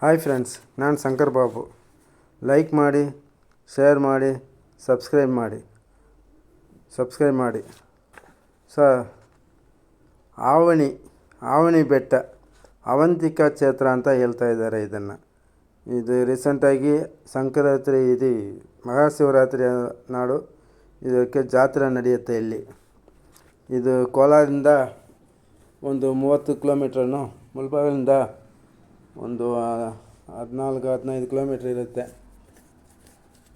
Hi friends, ನಾನು Shankar Babu. Like ಮಾಡಿ, share ಮಾಡಿ, ಸಬ್ಸ್ಕ್ರೈಬ್ ಮಾಡಿ. ಆವಣಿ ಬೆಟ್ಟ ಅವಂತಿಕಾ ಕ್ಷೇತ್ರ ಅಂತ ಹೇಳ್ತಾ ಇದ್ದಾರೆ. ಇದು ರೀಸೆಂಟಾಗಿ ಸಂಕ್ರಾಂತಿ ಮಹಾಶಿವರಾತ್ರಿ ನಾಡು ಇದಕ್ಕೆ ಜಾತ್ರೆ ನಡೆಯುತ್ತೆ. ಇದು ಕೋಲಾರದಿಂದ ಒಂದು 30 ಕಿಲೋಮೀಟ್ರನ್ನು, ಮುಳಬಾಗಿಲಿಂದ ಒಂದು 14-15 ಕಿಲೋಮೀಟ್ರ್ ಇರುತ್ತೆ.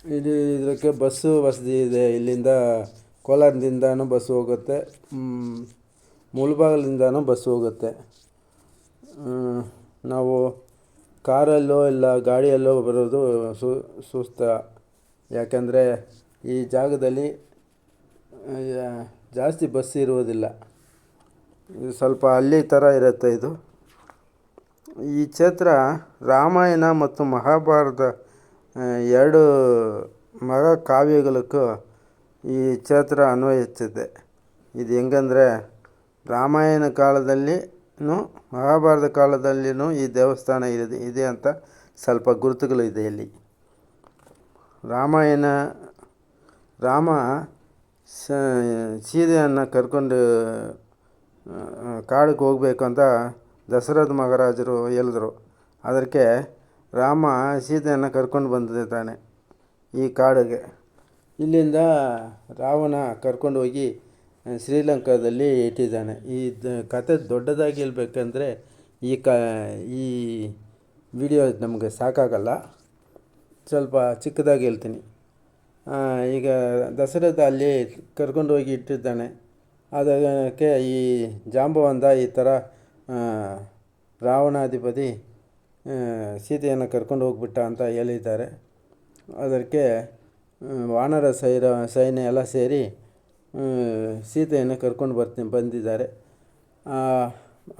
ಇದಕ್ಕೆ ಬಸ್ಸು ವಸತಿ ಇದೆ. ಇಲ್ಲಿಂದ ಕೋಲಾರದಿಂದನೂ ಬಸ್ಸು ಹೋಗುತ್ತೆ, ಮುಳಬಾಗಿಲಿಂದನೂ ಬಸ್ಸು ಹೋಗುತ್ತೆ. ನಾವು ಕಾರಲ್ಲೋ ಇಲ್ಲ ಗಾಡಿಯಲ್ಲೋ ಬರೋದು ಸೂಕ್ತ. ಯಾಕಂದರೆ ಈ ಜಾಗದಲ್ಲಿ ಜಾಸ್ತಿ ಬಸ್ ಇರುವುದಿಲ್ಲ. ಇದು ಸ್ವಲ್ಪ ಹಳ್ಳಿ ಥರ ಇರುತ್ತೆ. ಈ ಕ್ಷೇತ್ರ ರಾಮಾಯಣ ಮತ್ತು ಮಹಾಭಾರತ 2 ಮಹಾಕಾವ್ಯಗಳಿಗೂ ಈ ಕ್ಷೇತ್ರ ಅನ್ವಯಿಸುತ್ತದೆ. ಇದು ಹೆಂಗಂದರೆ, ರಾಮಾಯಣ ಕಾಲದಲ್ಲಿನೂ ಮಹಾಭಾರತ ಕಾಲದಲ್ಲಿನೂ ಈ ದೇವಸ್ಥಾನ ಇದೆ ಅಂತ ಸ್ವಲ್ಪ ಗುರುತುಗಳು ಇದೆ ಇಲ್ಲಿ. ರಾಮ ಸೀತೆಯನ್ನು ಕರ್ಕೊಂಡು ಕಾಡಿಗೆ ಹೋಗಬೇಕು ಅಂತ ದಶರಥ ಮಹಾರಾಜರು ಹೇಳಿದ್ರು. ಅದಕ್ಕೆ ರಾಮ ಸೀತೆಯನ್ನು ಕರ್ಕೊಂಡು ಬಂದಿದ್ದಾನೆ ಈ ಕಾಡಿಗೆ. ಇಲ್ಲಿಂದ ರಾವಣ ಕರ್ಕೊಂಡು ಹೋಗಿ ಶ್ರೀಲಂಕಾದಲ್ಲಿ ಇಟ್ಟಿದ್ದಾನೆ. ಈ ಕತೆ ದೊಡ್ಡದಾಗಿ ಹೇಳ್ಬೇಕಂದ್ರೆ ಈ ವಿಡಿಯೋ ನಮಗೆ ಸಾಕಾಗಲ್ಲ. ಸ್ವಲ್ಪ ಚಿಕ್ಕದಾಗಿ ಹೇಳ್ತೀನಿ. ಈಗ ದಶರಥ ಅಲ್ಲಿ ಕರ್ಕೊಂಡು ಹೋಗಿ ಇಟ್ಟಿದ್ದಾನೆ. ಅದಕ್ಕೆ ಈ ಜಾಂಬವಂತ ಈ ಥರ ರಾವಣಾಧಿಪತಿ ಸೀತೆಯನ್ನು ಕರ್ಕೊಂಡು ಹೋಗ್ಬಿಟ್ಟ ಅಂತ ಹೇಳಿದ್ದಾರೆ. ಅದಕ್ಕೆ ವಾನರ ಸೈನ್ಯ ಎಲ್ಲ ಸೇರಿ ಸೀತೆಯನ್ನು ಕರ್ಕೊಂಡು ಬಂದಿದ್ದಾರೆ.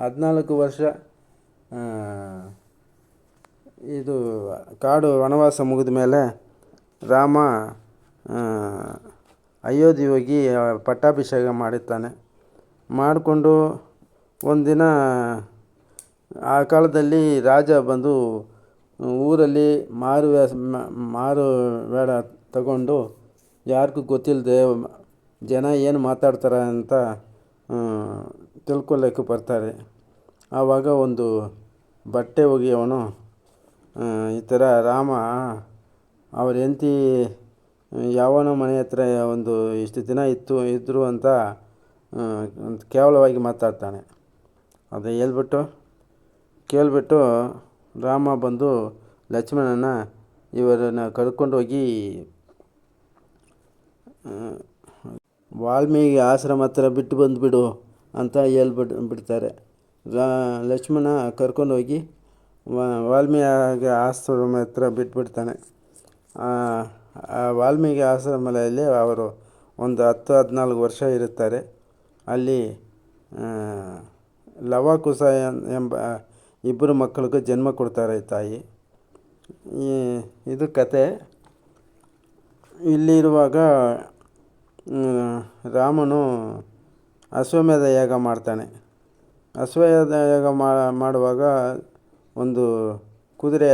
14 ವರ್ಷ ಇದು ಕಾಡು ವನವಾಸ ಮುಗಿದ ಮೇಲೆ ರಾಮ ಅಯೋಧ್ಯೆ ಹೋಗಿ ಪಟ್ಟಾಭಿಷೇಕ ಮಾಡಿಕೊಂಡು ಒಂದಿನ ಆ ಕಾಲದಲ್ಲಿ ರಾಜ ಬಂದು ಊರಲ್ಲಿ ಮಾರು ಬೇಡ ತಗೊಂಡು ಯಾರಿಗೂ ಗೊತ್ತಿಲ್ಲದೆ ಜನ ಏನು ಮಾತಾಡ್ತಾರೆ ಅಂತ ತಿಳ್ಕೊಳ್ಳೋಕ್ಕೆ ಬರ್ತಾರೆ. ಆವಾಗ ಒಂದು ಬಟ್ಟೆ ಒಗೆಯವನು ಈ ಥರ ರಾಮ ಅವ್ರ ಹೆಂಡತಿ ಯಾವನ ಮನೆ ಹತ್ರ ಒಂದು ಇಷ್ಟು ದಿನ ಇದ್ದರು ಅಂತ ಕೇವಲವಾಗಿ ಮಾತಾಡ್ತಾನೆ. ಅದು ಕೇಳಿಬಿಟ್ಟು ರಾಮ ಬಂದು ಲಕ್ಷ್ಮಣನ ಇವರನ್ನು ಕರ್ಕೊಂಡು ಹೋಗಿ ವಾಲ್ಮೀಕಿ ಆಶ್ರಮ ಹತ್ರ ಬಿಟ್ಟು ಬಂದುಬಿಡು ಅಂತ ಬಿಡ್ತಾರೆ. ಲಕ್ಷ್ಮಣ ಕರ್ಕೊಂಡು ಹೋಗಿ ವಾಲ್ಮೀಕಿ ಆಶ್ರಮ ಹತ್ರ ಬಿಟ್ಬಿಡ್ತಾನೆ. ಆ ವಾಲ್ಮೀಕಿ ಆಶ್ರಮದಲ್ಲಿ ಅವರು ಒಂದು 10-14 ವರ್ಷ ಇರುತ್ತಾರೆ. ಅಲ್ಲಿ ಲವ ಕುಶ ಎಂಬ 2 ಮಕ್ಕಳಿಗೂ ಜನ್ಮ ಕೊಡ್ತಾರೆ ತಾಯಿ. ಇದು ಕತೆ. ಇಲ್ಲಿರುವಾಗ ರಾಮನು ಅಶ್ವಮೇಧ ಯಾಗ ಮಾಡ್ತಾನೆ. ಅಶ್ವಮೇಧ ಯಾಗ ಮಾಡುವಾಗ ಒಂದು ಕುದುರೆ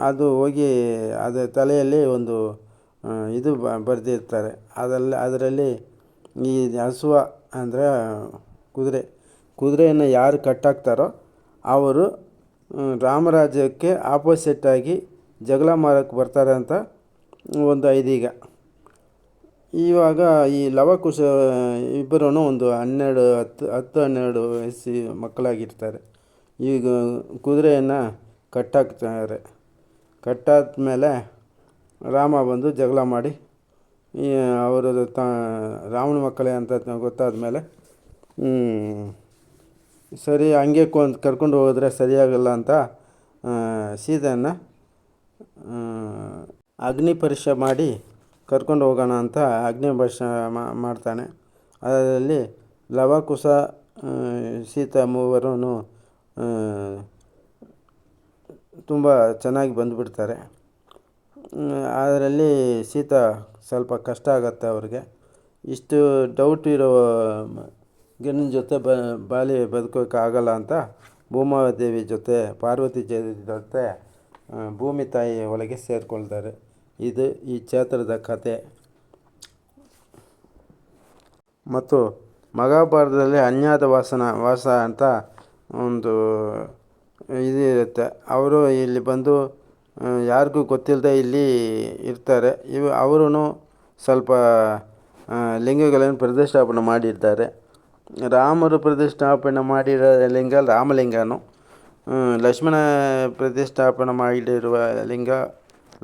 ಅದು ಹೋಗಿ ಅದರ ತಲೆಯಲ್ಲಿ ಒಂದು ಇದು ಬರೆದಿರ್ತಾರೆ. ಅದರಲ್ಲಿ ಈ ಹಸುವ ಅಂದರೆ ಕುದುರೆಯನ್ನು ಯಾರು ಕಟ್ಟಾಕ್ತಾರೋ ಅವರು ರಾಮರಾಜ್ಯಕ್ಕೆ ಆಪೋಸಿಟ್ಟಾಗಿ ಜಗಳ ಮಾಡೋಕ್ಕೆ ಬರ್ತಾರೆ ಅಂತ ಒಂದು ಐದೀಗ. ಇವಾಗ ಈ ಲವಕುಶ ಇಬ್ಬರೂ ಒಂದು 10-12 ವಯಸ್ಸು ಮಕ್ಕಳಾಗಿರ್ತಾರೆ. ಈಗ ಕುದುರೆಯನ್ನು ಕಟ್ಟಾಕ್ತಾರೆ. ಕಟ್ಟಾದ ಮೇಲೆ ರಾಮ ಬಂದು ಜಗಳ ಮಾಡಿ ಅವರು ರಾವಣ ಮಕ್ಕಳೇ ಅಂತ ಗೊತ್ತಾದ ಮೇಲೆ ಸರಿ ಹಂಗೆ ಕರ್ಕೊಂಡು ಹೋದರೆ ಸರಿಯಾಗಲ್ಲ ಅಂತ ಸೀತೆಯನ್ನು ಅಗ್ನಿ ಪರೀಕ್ಷೆ ಮಾಡಿ ಕರ್ಕೊಂಡು ಹೋಗೋಣ ಅಂತ ಅಗ್ನಿ ಪರೀಕ್ಷೆ ಮಾಡ್ತಾನೆ. ಅದರಲ್ಲಿ ಲವಕುಶ ಸೀತಾ ಮೂವರೂ ತುಂಬ ಚೆನ್ನಾಗಿ ಬಂದುಬಿಡ್ತಾರೆ. ಅದರಲ್ಲಿ ಸೀತಾ ಸ್ವಲ್ಪ ಕಷ್ಟ ಆಗುತ್ತೆ ಅವ್ರಿಗೆ. ಇಷ್ಟು ಡೌಟ್ ಇರೋ ಗಂಡನ ಜೊತೆ ಬದುಕೋಕ್ಕಾಗಲ್ಲ ಅಂತ ಭೂಮಾದೇವಿ ಜೊತೆ ಪಾರ್ವತಿ ಜೊತೆ ಭೂಮಿ ತಾಯಿ ಒಳಗೆ ಸೇರಿಕೊಳ್ತಾರೆ. ಇದು ಈ ಕ್ಷೇತ್ರದ ಕತೆ. ಮತ್ತು ಮಹಾಭಾರತದಲ್ಲಿ ಅಜ್ಞಾತ ವಾಸ ಅಂತ ಒಂದು ಇದು ಇರುತ್ತೆ. ಅವರು ಇಲ್ಲಿ ಬಂದು ಯಾರಿಗೂ ಗೊತ್ತಿಲ್ಲದೆ ಇಲ್ಲಿ ಇರ್ತಾರೆ. ಅವರು ಸ್ವಲ್ಪ ಲಿಂಗಗಳನ್ನು ಪ್ರತಿಷ್ಠಾಪನೆ ಮಾಡಿರ್ತಾರೆ. ರಾಮರು ಪ್ರತಿಷ್ಠಾಪನೆ ಮಾಡಿರೋ ಲಿಂಗ ರಾಮಲಿಂಗನು, ಲಕ್ಷ್ಮಣ ಪ್ರತಿಷ್ಠಾಪನೆ ಮಾಡಿರುವ ಲಿಂಗ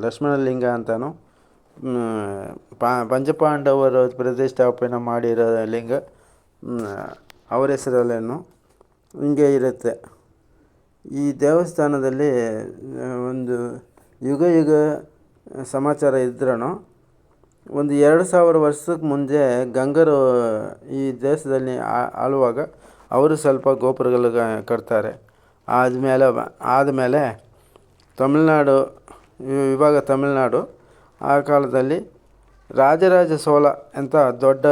ಲಕ್ಷ್ಮಣ ಲಿಂಗ ಅಂತಲೂ, ಪಂಚಪಾಂಡವರು ಪ್ರತಿಷ್ಠಾಪನೆ ಮಾಡಿರೋ ಲಿಂಗ ಅವರ ಹೆಸರಲ್ಲೇನು ಹಿಂಗೆ ಇರುತ್ತೆ. ಈ ದೇವಸ್ಥಾನದಲ್ಲಿ ಒಂದು ಯುಗ ಸಮಾಚಾರ ಇದ್ರೂ ಒಂದು 2000 ವರ್ಷಕ್ಕೆ ಮುಂದೆ ಗಂಗರು ಈ ದೇಶದಲ್ಲಿ ಆಳುವಾಗ ಅವರು ಸ್ವಲ್ಪ ಗೋಪುರಗಳು ಕಟ್ತಾರೆ. ಆದಮೇಲೆ ತಮಿಳ್ನಾಡು, ಇವಾಗ ತಮಿಳ್ನಾಡು, ಆ ಕಾಲದಲ್ಲಿ ರಾಜರಾಜ ಚೋಳ ಅಂತ ದೊಡ್ಡ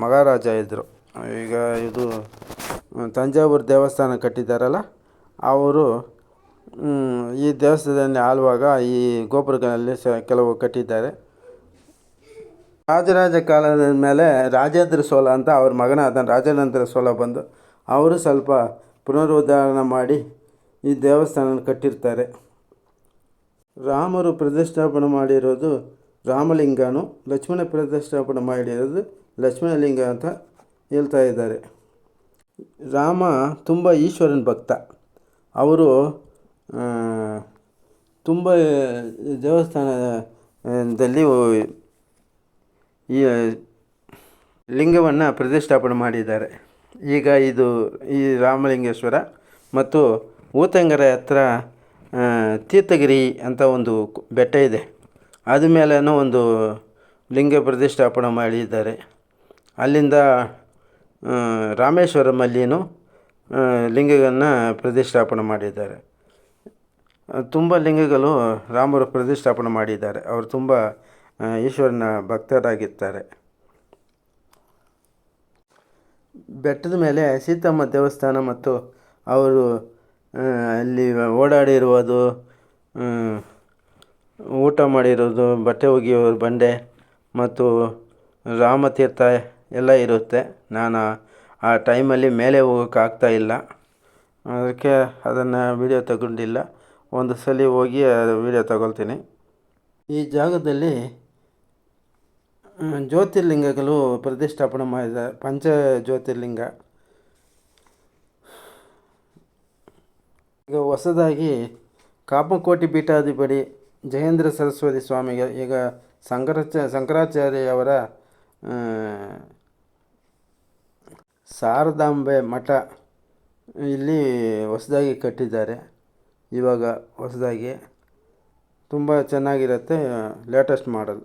ಮಹಾರಾಜ ಇದ್ದರು. ಈಗ ಇದು ತಂಜಾವೂರು ದೇವಸ್ಥಾನ ಕಟ್ಟಿದ್ದಾರಲ್ಲ, ಅವರು ಈ ದೇವಸ್ಥಾನದಲ್ಲಿ ಆಳುವಾಗ ಈ ಗೋಪುರಗಳಲ್ಲಿ ಕೆಲವು ಕಟ್ಟಿದ್ದಾರೆ. ರಾಜರಾಜ ಕಾಲದ ಮೇಲೆ ರಾಜೇಂದ್ರ ಚೋಳ ಅಂತ ಅವ್ರ ಮಗನಾದ ರಾಜೇಂದ್ರ ಚೋಳ ಬಂದು ಅವರು ಸ್ವಲ್ಪ ಪುನರುದ್ಧಾರಣೆ ಮಾಡಿ ಈ ದೇವಸ್ಥಾನ ಕಟ್ಟಿರ್ತಾರೆ. ರಾಮರು ಪ್ರತಿಷ್ಠಾಪನೆ ಮಾಡಿರೋದು ರಾಮಲಿಂಗನು, ಲಕ್ಷ್ಮಣ ಪ್ರತಿಷ್ಠಾಪನೆ ಮಾಡಿರೋದು ಲಕ್ಷ್ಮಣಲಿಂಗ ಅಂತ ಹೇಳ್ತಾ ಇದ್ದಾರೆ. ರಾಮ ತುಂಬ ಈಶ್ವರನ ಭಕ್ತ. ಅವರು ತುಂಬ ದೇವಸ್ಥಾನದಲ್ಲಿ ಈ ಲಿಂಗವನ್ನು ಪ್ರತಿಷ್ಠಾಪನೆ ಮಾಡಿದ್ದಾರೆ. ಈಗ ಇದು ಈ ರಾಮಲಿಂಗೇಶ್ವರ ಮತ್ತು ಊತಂಗರ ಹತ್ರ ತೀರ್ಥಗಿರಿ ಅಂತ ಒಂದು ಬೆಟ್ಟ ಇದೆ. ಅದ ಮೇಲೇನೂ ಒಂದು ಲಿಂಗ ಪ್ರತಿಷ್ಠಾಪನೆ ಮಾಡಿದ್ದಾರೆ. ಅಲ್ಲಿಂದ ರಾಮೇಶ್ವರಮಲ್ಲಿಯೂ ಲಿಂಗವನ್ನು ಪ್ರತಿಷ್ಠಾಪನೆ ಮಾಡಿದ್ದಾರೆ. ತುಂಬ ಲಿಂಗಗಳು ರಾಮರು ಪ್ರತಿಷ್ಠಾಪನೆ ಮಾಡಿದ್ದಾರೆ. ಅವರು ತುಂಬ ಈಶ್ವರನ ಭಕ್ತರಾಗಿರ್ತಾರೆ. ಬೆಟ್ಟದ ಮೇಲೆ ಸೀತಮ್ಮ ದೇವಸ್ಥಾನ ಮತ್ತು ಅವರು ಅಲ್ಲಿ ಓಡಾಡಿರುವುದು, ಊಟ ಮಾಡಿರೋದು, ಬಟ್ಟೆ ಒಗೆಯೋ ಬಂಡೆ ಮತ್ತು ರಾಮತೀರ್ಥ ಎಲ್ಲ ಇರುತ್ತೆ. ನಾನು ಆ ಟೈಮಲ್ಲಿ ಮೇಲೆ ಹೋಗೋಕ್ಕಾಗ್ತಾಯಿಲ್ಲ, ಅದಕ್ಕೆ ಅದನ್ನು ವೀಡಿಯೋ ತಗೊಂಡಿಲ್ಲ. ಒಂದು ಸಲ ಹೋಗಿ ವೀಡಿಯೋ ತಗೊಳ್ತೀನಿ. ಈ ಜಾಗದಲ್ಲಿ ಜ್ಯೋತಿರ್ಲಿಂಗಗಳು ಪ್ರತಿಷ್ಠಾಪನೆ ಮಾಡಿದ್ದಾರೆ. ಪಂಚ ಜ್ಯೋತಿರ್ಲಿಂಗ. ಈಗ ಹೊಸದಾಗಿ ಕಾಮಕೋಟಿ ಪೀಠಾಧಿಪತಿ ಜಯೇಂದ್ರ ಸರಸ್ವತಿ ಸ್ವಾಮಿಗೆ ಈಗ ಶಂಕರಾಚಾರ್ಯವರ ಶಾರದಾಂಬೆ ಮಠ ಇಲ್ಲಿ ಹೊಸದಾಗಿ ಕಟ್ಟಿದ್ದಾರೆ. ಇವಾಗ ಹೊಸದಾಗಿ ತುಂಬ ಚೆನ್ನಾಗಿರುತ್ತೆ, ಲೇಟೆಸ್ಟ್ ಮಾಡಲ್.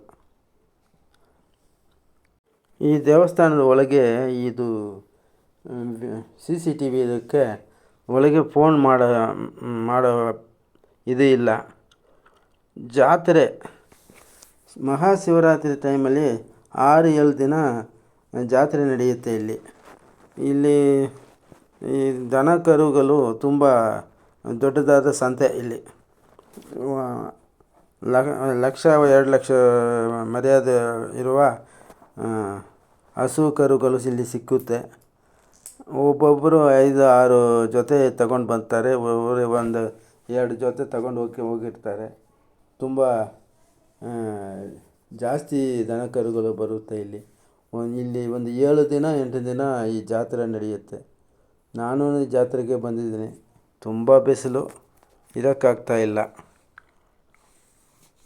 ಈ ದೇವಸ್ಥಾನದ ಒಳಗೆ ಇದು CCTV ಇದಕ್ಕೆ ಒಳಗೆ ಫೋನ್ ಮಾಡೋ ಇದು ಇಲ್ಲ. ಜಾತ್ರೆ ಮಹಾಶಿವರಾತ್ರಿ ಟೈಮಲ್ಲಿ 6-7 ದಿನ ಜಾತ್ರೆ ನಡೆಯುತ್ತೆ ಇಲ್ಲಿ ಈ ದನ ಕರುಗಳು ತುಂಬ ದೊಡ್ಡದಾದ ಸಂತೆ. ಇಲ್ಲಿ 1-2 ಲಕ್ಷ ಮರ್ಯಾದೆ ಇರುವ ಹಸು ಕರುಗಳು ಇಲ್ಲಿ ಸಿಕ್ಕುತ್ತೆ. ಒಬ್ಬೊಬ್ಬರು 5-6 ಜೊತೆ ತಗೊಂಡು ಬರ್ತಾರೆ. ಒಬ್ಬೊಬ್ಬರು 1-2 ಜೊತೆ ತಗೊಂಡು ಹೋಗಿರ್ತಾರೆ. ತುಂಬ ಜಾಸ್ತಿ ದನ ಕರುಗಳು ಬರುತ್ತೆ ಇಲ್ಲಿ ಒಂದು 7 ದಿನ 8 ದಿನ ಈ ಜಾತ್ರೆ ನಡೆಯುತ್ತೆ. ನಾನು ಈ ಜಾತ್ರೆಗೆ ಬಂದಿದ್ದೀನಿ. ತುಂಬ ಬಿಸಿಲು, ಇರೋಕ್ಕಾಗ್ತಾಯಿಲ್ಲ.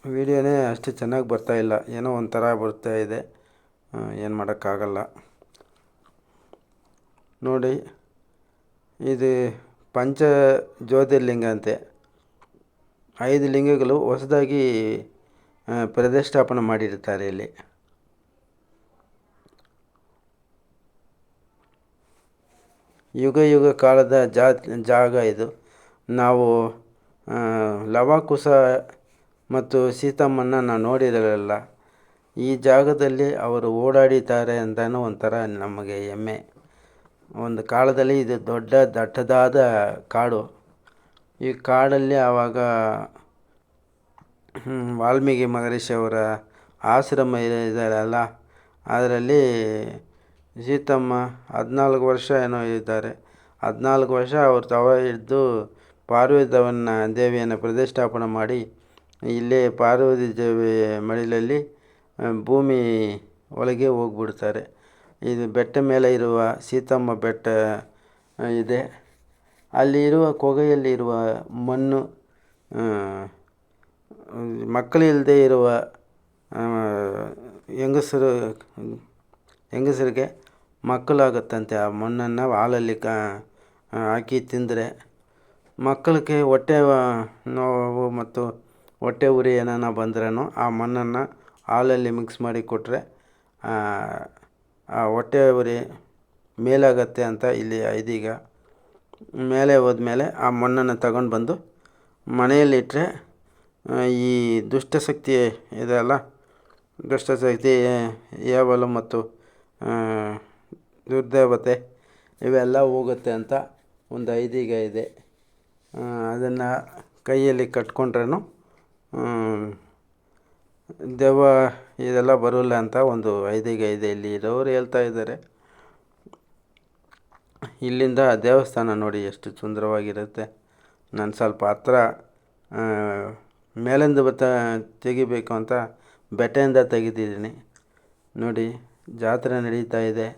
ವೀಡಿಯೋನೇ ಅಷ್ಟು ಚೆನ್ನಾಗಿ ಬರ್ತಾಯಿಲ್ಲ, ಏನೋ ಒಂಥರ ಬರ್ತಾಯಿದೆ, ಏನು ಮಾಡೋಕ್ಕಾಗಲ್ಲ. ನೋಡಿ, ಇದು ಪಂಚ ಜ್ಯೋತಿರ್ಲಿಂಗ ಅಂತೆ. 5 ಲಿಂಗಗಳು ಹೊಸದಾಗಿ ಪ್ರತಿಷ್ಠಾಪನೆ ಮಾಡಿರ್ತಾರೆ ಇಲ್ಲಿ. ಯುಗ ಕಾಲದ ಜಾಗ ಇದು. ನಾವು ಲವಕುಶ ಮತ್ತು ಸೀತಮ್ಮನ ನಾವು ನೋಡಿರಲಿಲ್ಲ. ಈ ಜಾಗದಲ್ಲಿ ಅವರು ಓಡಾಡಿದ್ದಾರೆ ಅಂತಲೂ ಒಂಥರ ನಮಗೆ ಹೆಮ್ಮೆ. ಒಂದು ಕಾಲದಲ್ಲಿ ಇದು ದೊಡ್ಡ ದಟ್ಟದಾದ ಕಾಡು. ಈ ಕಾಡಲ್ಲಿ ಆವಾಗ ವಾಲ್ಮೀಕಿ ಮಹರ್ಷಿಯವರ ಆಶ್ರಮ ಇದ್ದಾರಲ್ಲ, ಅದರಲ್ಲಿ ಸೀತಮ್ಮ 14 ವರ್ಷ ಏನೋ ಇದ್ದಾರೆ. 14 ವರ್ಷ ಅವರು ತವ ಇದ್ದು ಪಾರ್ವತಿ ದೇವಿಯನ್ನು ಪ್ರತಿಷ್ಠಾಪನೆ ಮಾಡಿ ಇಲ್ಲೇ ಪಾರ್ವತಿ ದೇವಿ ಮಡಿಲಲ್ಲಿ ಭೂಮಿ ಒಳಗೆ ಹೋಗ್ಬಿಡ್ತಾರೆ. ಇದು ಬೆಟ್ಟ ಮೇಲೆ ಇರುವ ಸೀತಮ್ಮ ಬೆಟ್ಟ ಇದೆ. ಅಲ್ಲಿ ಇರುವ ಕೊಗೆಯಲ್ಲಿರುವ ಮಣ್ಣು ಮಕ್ಕಳಿಲ್ಲದೆ ಇರುವ ಹೆಂಗಸರಿಗೆ ಮಕ್ಕಳಾಗುತ್ತಂತೆ. ಆ ಮಣ್ಣನ್ನು ಹಾಲಲ್ಲಿ ಹಾಕಿ ತಿಂದರೆ ಮಕ್ಕಳಿಗೆ ಹೊಟ್ಟೆ ನೋವು ಮತ್ತು ಹೊಟ್ಟೆ ಉರಿ ಏನಾನ ಬಂದ್ರೂ ಆ ಮಣ್ಣನ್ನು ಹಾಲಲ್ಲಿ ಮಿಕ್ಸ್ ಮಾಡಿ ಕೊಟ್ಟರೆ ಆ ಹೊಟ್ಟೆ ಉರಿ ಮೇಲಾಗತ್ತೆ ಅಂತ ಇಲ್ಲಿ ಇದೀಗ. ಮೇಲೆ ಹೋದ್ಮೇಲೆ ಆ ಮಣ್ಣನ್ನು ತಗೊಂಡು ಬಂದು ಮನೆಯಲ್ಲಿಟ್ಟರೆ ಈ ದುಷ್ಟಶಕ್ತಿ ಇದೆಯಲ್ಲ, ದುಷ್ಟಶಕ್ತಿ ಯಾವಲು ಮತ್ತು ದುರ್ದೇವತೆ ಇವೆಲ್ಲ ಹೋಗುತ್ತೆ ಅಂತ ಒಂದು ಐದೀಗ ಇದೆ. ಅದನ್ನು ಕೈಯಲ್ಲಿ ಕಟ್ಕೊಂಡ್ರೂ ದೆವ್ವ ಇದೆಲ್ಲ ಬರೋಲ್ಲ ಅಂತ ಒಂದು ಐದೀಗ ಇದೆ. ಇಲ್ಲಿ ಇರೋರು ಹೇಳ್ತಾ ಇದ್ದಾರೆ. ಇಲ್ಲಿಂದ ದೇವಸ್ಥಾನ ನೋಡಿ ಎಷ್ಟು ಸುಂದರವಾಗಿರುತ್ತೆ. ನಾನು ಸ್ವಲ್ಪ ಹತ್ರ ಮೇಲಿಂದ ತೆಗಿಬೇಕು ಅಂತ ಬೆಟ್ಟದಿಂದ ತೆಗೆದಿದ್ದೀನಿ ನೋಡಿ. ಜಾತ್ರೆ ನಡೀತಾ ಇದೆ.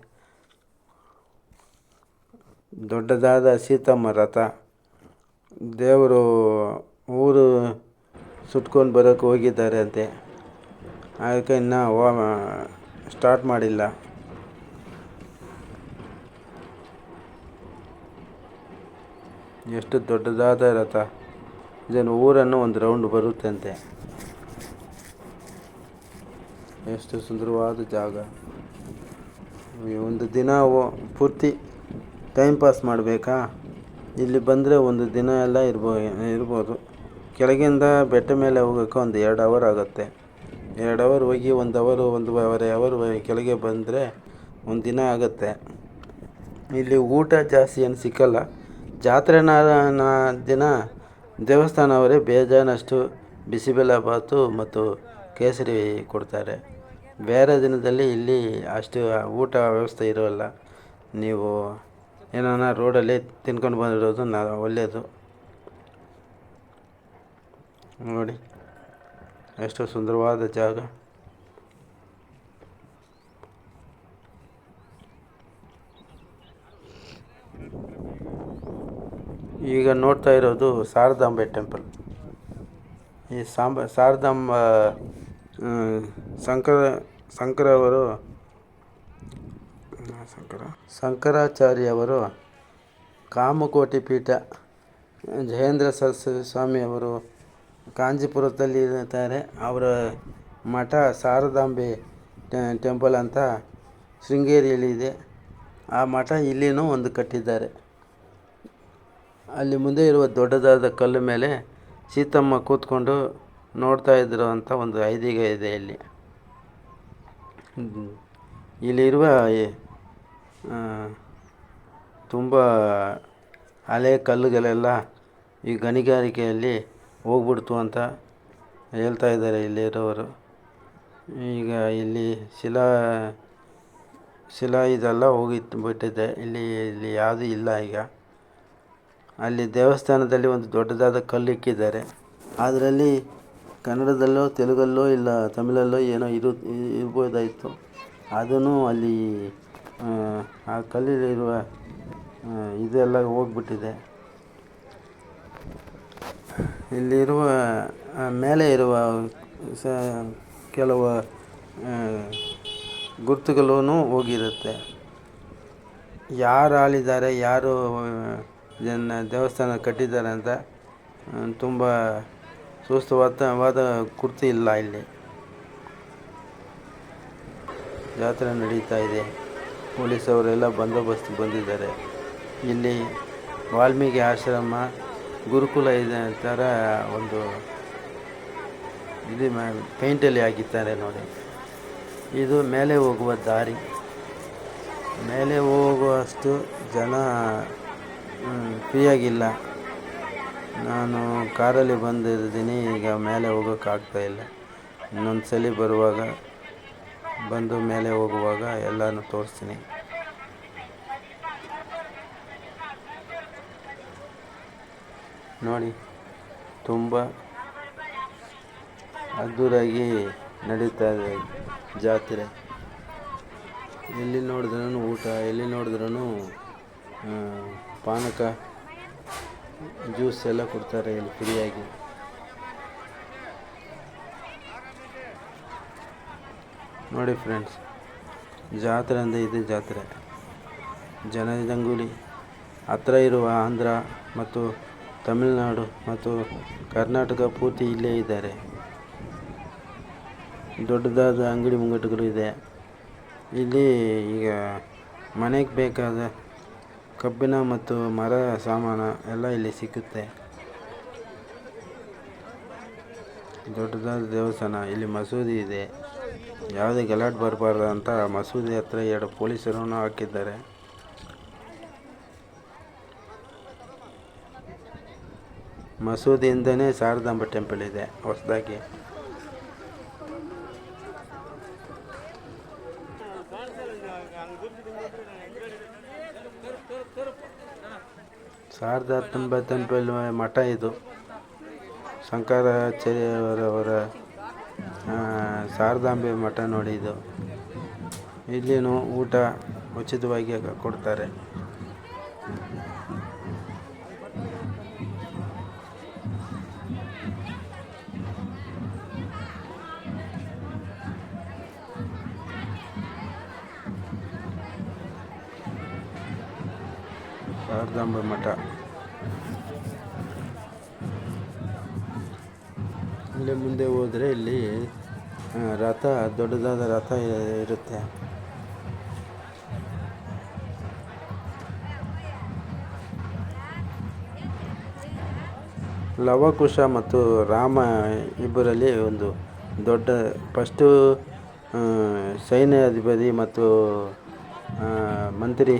ದೊಡ್ಡದಾದ ಸೀತಮ್ಮ ರಥ. ದೇವರು ಊರು ಸುತ್ಕೊಂಡು ಬರೋಕ್ಕೆ ಹೋಗಿದ್ದಾರೆ ಅಂತೆ. ಅದಕ್ಕೆ ಇನ್ನೂ ಸ್ಟಾರ್ಟ್ ಮಾಡಿಲ್ಲ. ಎಷ್ಟು ದೊಡ್ಡದಾದ ರಥ. ಇದನ್ನು ಊರನ್ನು ಒಂದು ರೌಂಡ್ ಬರುತ್ತಂತೆ. ಎಷ್ಟು ಸುಂದರವಾದ ಜಾಗ. ಒಂದು ದಿನ ಪೂರ್ತಿ ಟೈಮ್ ಪಾಸ್ ಮಾಡಬೇಕಾ, ಇಲ್ಲಿ ಬಂದರೆ ಒಂದು ದಿನ ಎಲ್ಲ ಇರ್ಬೋದು. ಕೆಳಗಿಂದ ಬೆಟ್ಟ ಮೇಲೆ ಹೋಗೋಕ್ಕೆ ಒಂದು 2 ಅವರ್ ಆಗುತ್ತೆ. 2 ಅವರ್ ಹೋಗಿ 1 ಅವರ್ 1.5 ಅವರ್ ಕೆಳಗೆ ಬಂದರೆ ಒಂದು ದಿನ ಆಗುತ್ತೆ. ಇಲ್ಲಿ ಊಟ ಜಾಸ್ತಿ ಏನು ಸಿಕ್ಕಲ್ಲ. ಜಾತ್ರೆ ದಿನ ದೇವಸ್ಥಾನವರೇ ಬೇಜಾನಷ್ಟು ಬಿಸಿಬೇಳೆಬಾತು ಮತ್ತು ಕೇಸರಿ ಕೊಡ್ತಾರೆ. ಬೇರೆ ದಿನದಲ್ಲಿ ಇಲ್ಲಿ ಅಷ್ಟು ಊಟ ವ್ಯವಸ್ಥೆ ಇರೋಲ್ಲ. ನೀವು ಏನಾನ ರೋಡಲ್ಲಿ ತಿನ್ಕೊಂಡು ಬಂದಿರೋದು ಒಳ್ಳೆಯದು. ನೋಡಿ ಎಷ್ಟು ಸುಂದರವಾದ ಜಾಗ. ಈಗ ನೋಡ್ತಾ ಇರೋದು ಶಾರದಾಂಬೆ ಟೆಂಪಲ್. ಈ ಶಾರದಾಂಬ ಶಂಕರಾಚಾರ್ಯವರು ಕಾಮಕೋಟಿ ಪೀಠ ಜಯೇಂದ್ರ ಸರಸ್ವತಿ ಸ್ವಾಮಿಯವರು ಕಾಂಚೀಪುರದಲ್ಲಿ ಇರ್ತಾರೆ. ಅವರ ಮಠ ಶಾರದಾಂಬೆ ಟೆಂಪಲ್ ಅಂತ ಶೃಂಗೇರಿಯಲ್ಲಿ ಇದೆ. ಆ ಮಠ ಇಲ್ಲಿನೂ ಒಂದು ಕಟ್ಟಿದ್ದಾರೆ. ಅಲ್ಲಿ ಮುಂದೆ ಇರುವ ದೊಡ್ಡದಾದ ಕಲ್ಲು ಮೇಲೆ ಸೀತಮ್ಮ ಕೂತ್ಕೊಂಡು ನೋಡ್ತಾ ಇದ್ರು ಅಂತ ಒಂದು ಐದೀಗ ಇದೆ. ಇಲ್ಲಿರುವ ತುಂಬ ಹಳೆ ಕಲ್ಲುಗಳೆಲ್ಲ ಈ ಗಣಿಗಾರಿಕೆಯಲ್ಲಿ ಹೋಗ್ಬಿಡ್ತು ಅಂತ ಹೇಳ್ತಾ ಇದ್ದಾರೆ ಇಲ್ಲಿರೋರು. ಈಗ ಇಲ್ಲಿ ಶಿಲಾ ಇದೆಲ್ಲ ಬಿಟ್ಟಿದೆ. ಇಲ್ಲಿ ಯಾವುದೂ ಇಲ್ಲ ಈಗ. ಅಲ್ಲಿ ದೇವಸ್ಥಾನದಲ್ಲಿ ಒಂದು ದೊಡ್ಡದಾದ ಕಲ್ಲು ಇಕ್ಕಿದ್ದಾರೆ. ಅದರಲ್ಲಿ ಕನ್ನಡದಲ್ಲೋ ತೆಲುಗಲ್ಲೋ ಇಲ್ಲ ತಮಿಳಲ್ಲೋ ಏನೋ ಇರ್ಬೋದಾಯಿತು. ಅದೂ ಅಲ್ಲಿ ಆ ಕಲ್ಲಲ್ಲಿರುವ ಇದೆಲ್ಲ ಹೋಗ್ಬಿಟ್ಟಿದೆ. ಇಲ್ಲಿರುವ ಮೇಲೆ ಇರುವ ಕೆಲವು ಗುರುತುಗಳೂ ಹೋಗಿರುತ್ತೆ. ಯಾರು ಆಳಿದ್ದಾರೆ, ಯಾರು ದೇವಸ್ಥಾನ ಕಟ್ಟಿದ್ದಾರೆ ಅಂತ ತುಂಬ ಸೂಕ್ತವಾದ ಗುರುತು ಇಲ್ಲ. ಇಲ್ಲಿ ಜಾತ್ರೆ ನಡೀತಾ ಇದೆ. ಪೊಲೀಸವರೆಲ್ಲ ಬಂದೋಬಸ್ತ್ ಬಂದಿದ್ದಾರೆ. ಇಲ್ಲಿ ವಾಲ್ಮೀಕಿ ಆಶ್ರಮ ಗುರುಕುಲ ಇದೆ ಥರ ಒಂದು ಇದು ಪೇಂಟಲ್ಲಿ ಹಾಕಿದ್ದಾರೆ ನೋಡಿ. ಇದು ಮೇಲೆ ಹೋಗುವ ದಾರಿ. ಮೇಲೆ ಹೋಗುವಷ್ಟು ಜನ ಫ್ರೀಯಾಗಿಲ್ಲ. ನಾನು ಕಾರಲ್ಲಿ ಬಂದಿದ್ದೀನಿ, ಈಗ ಮೇಲೆ ಹೋಗೋಕ್ಕಾಗ್ತಾಯಿಲ್ಲ. ಇನ್ನೊಂದು ಸಲ ಬರುವಾಗ ಬಂದು ಮೇಲೆ ಹೋಗುವಾಗ ಎಲ್ಲನೂ ತೋರಿಸ್ತೀನಿ. ನೋಡಿ, ತುಂಬ ಅದ್ಧೂರಿಯಾಗಿ ನಡೀತಾ ಇದೆ ಜಾತ್ರೆ. ಎಲ್ಲಿ ನೋಡಿದ್ರೂ ಊಟ, ಎಲ್ಲಿ ನೋಡಿದ್ರೂ ಪಾನಕ, ಜ್ಯೂಸ್ ಎಲ್ಲ ಕೊಡ್ತಾರೆ ಇಲ್ಲಿ ಫ್ರೀಯಾಗಿ. ನೋಡಿ ಫ್ರೆಂಡ್ಸ್, ಜಾತ್ರೆ ಅಂದರೆ ಇದು ಜಾತ್ರೆ. ಜನಜಂಗುಳಿ. ಹತ್ರ ಇರುವ ಆಂಧ್ರ ಮತ್ತು ತಮಿಳುನಾಡು ಮತ್ತು ಕರ್ನಾಟಕ ಪೂರ್ತಿ ಇಲ್ಲೇ ಇದ್ದಾರೆ. ದೊಡ್ಡದಾದ ಅಂಗಡಿ ಮುಂಗಟ್ಟುಗಳು ಇದೆ ಇಲ್ಲಿ. ಈಗ ಮನೆಗೆ ಬೇಕಾದ ಕಬ್ಬಿಣ ಮತ್ತು ಮರ ಸಾಮಾನು ಎಲ್ಲ ಇಲ್ಲಿ ಸಿಕ್ಕುತ್ತೆ. ದೊಡ್ಡದಾದ ದೇವಸ್ಥಾನ. ಇಲ್ಲಿ ಮಸೂದಿ ಇದೆ. ಯಾವುದೇ ಗಲಾಟೆ ಬರಬಾರ್ದು ಅಂತ ಮಸೂದಿ ಹತ್ರ 2 ಪೊಲೀಸರನ್ನು ಹಾಕಿದ್ದಾರೆ. ಮಸೂದಿಯಿಂದನೇ ಶಾರದಾಂಬ ಟೆಂಪಲ್ ಇದೆ ಹೊಸದಾಗಿ. ಶಾರದಾಂಬ ಟೆಂಪಲ್ ಮಠ ಇದು. ಶಂಕರಾಚಾರ್ಯವರ ಶಾರದಾಂಬೆ ಮಠ ನೋಡಿ ಇದು. ಇಲ್ಲಿನೂ ಊಟ ಉಚಿತವಾಗಿ ಕೊಡ್ತಾರೆ. ಶಾರದಾಂಬೆ ಮಠ. ಇಲ್ಲಿ ಮುಂದೆ ಹೋದರೆ ಇಲ್ಲಿ ರಥ, ದೊಡ್ಡದಾದ ರಥ ಇರುತ್ತೆ. ಲವಕುಶ ಮತ್ತು ರಾಮ ಇಬ್ಬರಲ್ಲಿ ಒಂದು ದೊಡ್ಡ ಫಸ್ಟು ಸೈನ್ಯಾಧಿಪತಿ ಮತ್ತು ಮಂತ್ರಿ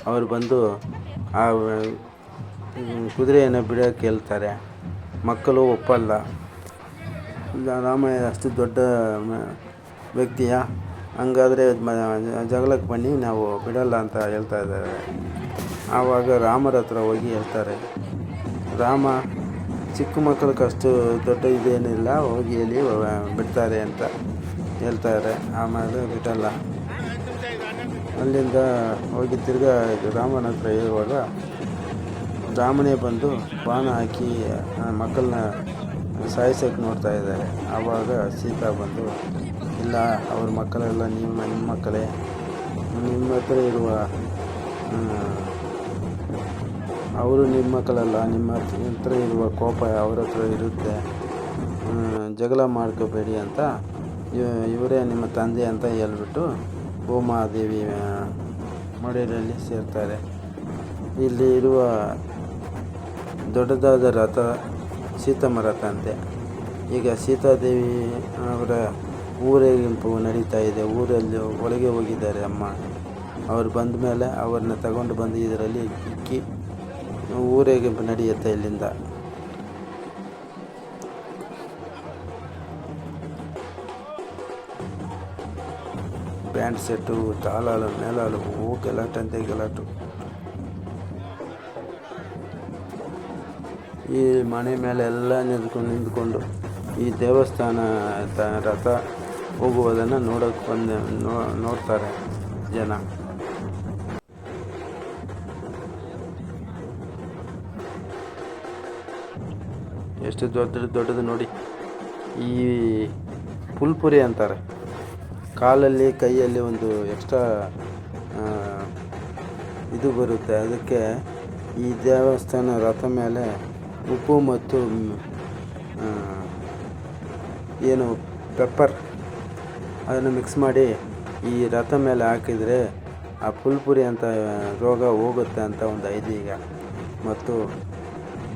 ಅವರು ಬಂದು ಆ ಕುದುರೆಯನ್ನು ಬಿಡೋಕ್ಕೆ ಹೇಳ್ತಾರೆ. ಮಕ್ಕಳು ಒಪ್ಪಲ್ಲ. ರಾಮ ಅಷ್ಟು ದೊಡ್ಡ ವ್ಯಕ್ತಿಯ, ಹಂಗಾದರೆ ಜಗಳಕ್ಕೆ ಬನ್ನಿ, ನಾವು ಬಿಡಲ್ಲ ಅಂತ ಹೇಳ್ತಾ ಇದ್ದಾರೆ. ಆವಾಗ ರಾಮರ ಹತ್ರ ಹೋಗಿ ಹೇಳ್ತಾರೆ. ರಾಮ ಚಿಕ್ಕ ಮಕ್ಕಳಿಗೆ ಅಷ್ಟು ದೊಡ್ಡ ಇದೇನಿಲ್ಲ, ಹೋಗಿ ಎಲ್ಲಿ ಬಿಡ್ತಾರೆ ಅಂತ ಹೇಳ್ತಾರೆ. ಆಮೇಲೆ ಬಿಡಲ್ಲ. ಅಲ್ಲಿಂದ ಹೋಗಿ ತಿರ್ಗಾ ರಾಮನ ಹತ್ರ ಹೇಳುವಾಗ ರಾಮನೇ ಬಂದು ಬಾಣ ಹಾಕಿ ಮಕ್ಕಳನ್ನ ಸಾಯಿಸೋಕ್ಕೆ ನೋಡ್ತಾ ಇದ್ದಾರೆ. ಆವಾಗ ಸೀತಾ ಬಂದು, ಇಲ್ಲ, ಅವ್ರ ಮಕ್ಕಳೆಲ್ಲ ನಿಮ್ಮ ಮಕ್ಕಳೇ, ನಿಮ್ಮ ಹತ್ರ ಇರುವ ಅವರು ನಿಮ್ಮ ಮಕ್ಕಳಲ್ಲ, ನಿಮ್ಮ ಹತ್ರ ಇರುವ ಕೋಪ ಅವ್ರ ಹತ್ರ ಇರುತ್ತೆ, ಜಗಳ ಮಾಡ್ಕೋಬೇಡಿ ಅಂತ, ಇವರೇ ನಿಮ್ಮ ತಂದೆ ಅಂತ ಹೇಳ್ಬಿಟ್ಟು ಭೂಮಾದೇವಿ ಮಡಿಲಲ್ಲಿ ಸೇರ್ತಾರೆ. ಇಲ್ಲಿ ಇರುವ ದೊಡ್ಡದಾದ ರಥ ಸೀತಮ್ಮ ರಥ ಅಂತೆ. ಈಗ ಸೀತಾದೇವಿ ಅವರ ಊರೇಗಿಂಪು ನಡೀತಾ ಇದೆ. ಊರಲ್ಲಿ ಒಳಗೆ ಹೋಗಿದ್ದಾರೆ ಅಮ್ಮ. ಅವರು ಬಂದ ಮೇಲೆ ಅವ್ರನ್ನ ತಗೊಂಡು ಬಂದು ಇದರಲ್ಲಿ ಇಕ್ಕಿ ಊರೇಗಿಂಪು ನಡೆಯುತ್ತೆ ಇಲ್ಲಿಂದ. ಬ್ಯಾಂಡ್ ಸೆಟ್ಟು, ತಾಲಾಲು, ಮೇಲಾಲು, ಗಲಾಟಂತೆ ಗಲಾಟು. ಈ ಮನೆ ಮೇಲೆ ಎಲ್ಲ ನಿಂತ್ಕೊಂಡು ಈ ದೇವಸ್ಥಾನ ರಥ ಹೋಗುವುದನ್ನು ನೋಡೋಕ್ಕೆ ನೋಡ್ತಾರೆ ಜನ. ಎಷ್ಟು ದೊಡ್ಡದು ನೋಡಿ. ಈ ಪುಲ್ಪುರಿ ಅಂತಾರೆ. ಕಾಲಲ್ಲಿ ಕೈಯಲ್ಲಿ ಒಂದು ಎಕ್ಸ್ಟ್ರಾ ಇದು ಬರುತ್ತೆ. ಅದಕ್ಕೆ ಈ ದೇವಸ್ಥಾನ ರಥ ಮೇಲೆ ಉಪ್ಪು ಮತ್ತು ಏನು ಪೆಪ್ಪರ್ ಅದನ್ನು ಮಿಕ್ಸ್ ಮಾಡಿ ಈ ರಥ ಮೇಲೆ ಹಾಕಿದರೆ ಆ ಪುಲ್ಪುರಿ ಅಂತ ರೋಗ ಹೋಗುತ್ತೆ ಅಂತ ಒಂದು ಐದು ಈಗ. ಮತ್ತು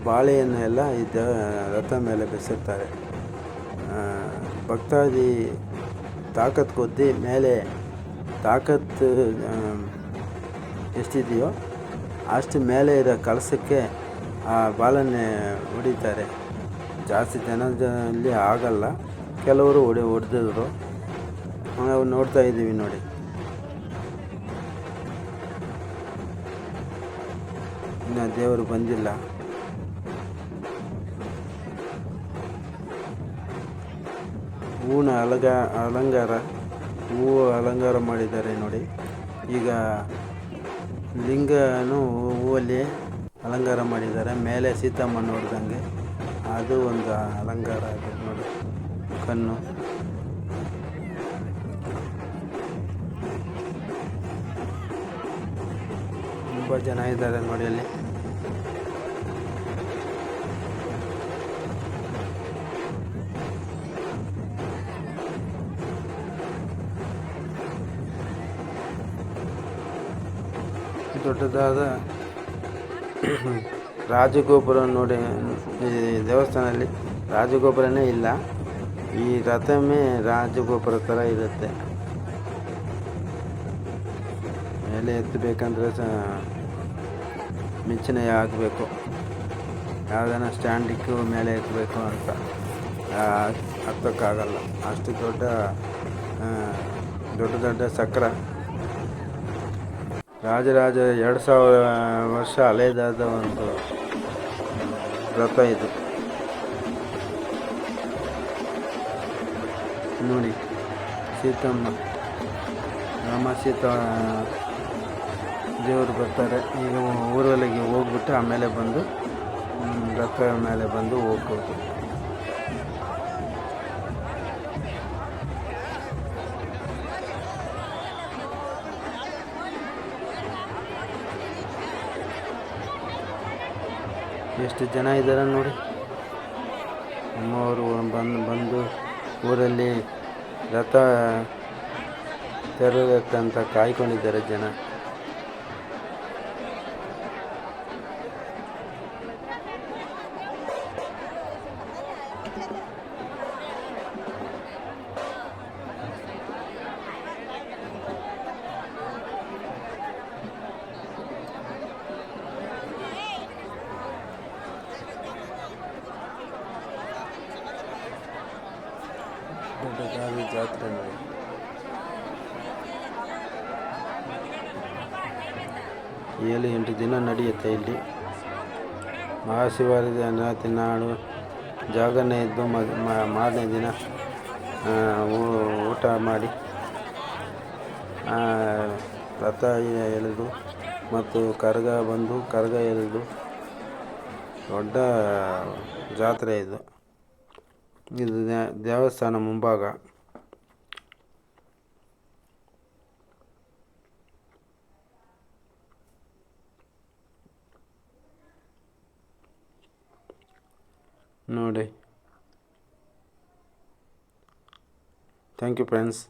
ಬಾಳೆಯನ್ನು ಎಲ್ಲ ಈ ರಥ ಮೇಲೆ ಬೆಸೆರ್ತಾರೆ. ಭಕ್ತಾದಿ ತಾಕತ್ತು ಕೊದ್ದು ಮೇಲೆ ತಾಕತ್ತು ಎಷ್ಟಿದೆಯೋ ಅಷ್ಟು ಮೇಲೆ ಇರೋ ಕಳಸಕ್ಕೆ ಆ ಬಾಲನ್ನೇ ಹೊಡಿತಾರೆ. ಜಾಸ್ತಿ ಜನದಲ್ಲಿ ಆಗಲ್ಲ, ಕೆಲವರು ಹೊಡೆದಿದ್ರು. ನಾವು ನೋಡ್ತಾ ಇದ್ದೀವಿ ನೋಡಿ. ಇನ್ನು ದೇವರು ಬಂದಿಲ್ಲ. ಹೂವಿನ ಹೂವು ಅಲಂಕಾರ ಮಾಡಿದ್ದಾರೆ ನೋಡಿ. ಈಗ ಲಿಂಗನೂ ಹೂವಲ್ಲಿ ಅಲಂಕಾರ ಮಾಡಿದ್ದಾರೆ. ಮೇಲೆ ಸೀತಮ್ಮ ನೋಡ್ದಂಗೆ ಅದು ಒಂದು ಅಲಂಕಾರ ಆಗಿದೆ ನೋಡಿ. ಕಣ್ಣು ತುಂಬ ಜನ ಇದ್ದಾರೆ ನೋಡಿ ಅಲ್ಲಿ. ದೊಡ್ಡದಾದ ರಾಜಗೋಪುರ ನೋಡಿ. ಈ ದೇವಸ್ಥಾನದಲ್ಲಿ ರಾಜಗೋಪುರನೇ ಇಲ್ಲ, ಈ ರಥಮೇ ರಾಜಗೋಪುರ ಥರ ಇರುತ್ತೆ. ಮೇಲೆ ಎತ್ತಬೇಕಂದ್ರೆ ಮಿಂಚನೆ ಆಗಬೇಕು, ಯಾವುದನ್ನ ಸ್ಟ್ಯಾಂಡಿಕ್ಕು ಮೇಲೆ ಎತ್ತಬೇಕು ಅಂತ ಹತ್ತಕ್ಕಾಗಲ್ಲ. ಅಷ್ಟು ದೊಡ್ಡ ದೊಡ್ಡ ಸಕ್ರ. ರಾಜರಾಜ 2000 ವರ್ಷ ಹಳೆಯದಾದ ಒಂದು ರಥ ಇದು ನೋಡಿ. ಸೀತಮ್ಮ, ರಾಮ ಸೀತಾ ದೇವರು ಬರ್ತಾರೆ. ಈಗ ಊರಲ್ಲಿಗೆ ಹೋಗ್ಬಿಟ್ಟು ಆಮೇಲೆ ಬಂದು ರಥ ಮೇಲೆ ಬಂದು ಹೋಗ್ಬೋದು. ಎಷ್ಟು ಜನ ಇದ್ದಾರೆ ನೋಡಿ. ನಮ್ಮವರು ಬಂದು ಊರಲ್ಲಿ ರಥ ತೆರಬೇಕಂತ ಕಾಯ್ಕೊಂಡಿದ್ದಾರೆ ಜನ. ದೊಡ್ಡದಾದ ಜಾತ್ರೆ ನೋಡಿ. 7-8 ದಿನ ನಡೆಯುತ್ತೆ ಇಲ್ಲಿ. ಮಹಾಶಿವರಾತ್ರಿ ನಾಡು ಜಾಗರಣೆ ಇದ್ದು ಮಾರನೇ ದಿನ ಊಟ ಮಾಡಿ ರಥ ಎಳೆದು ಮತ್ತು ಕರಗ ಎಳೆದು ದೊಡ್ಡ ಜಾತ್ರೆ ಇದು. ಇದು ದೇವಸ್ಥಾನ ಮುಂಭಾಗ ನೋಡಿ. Thank you friends.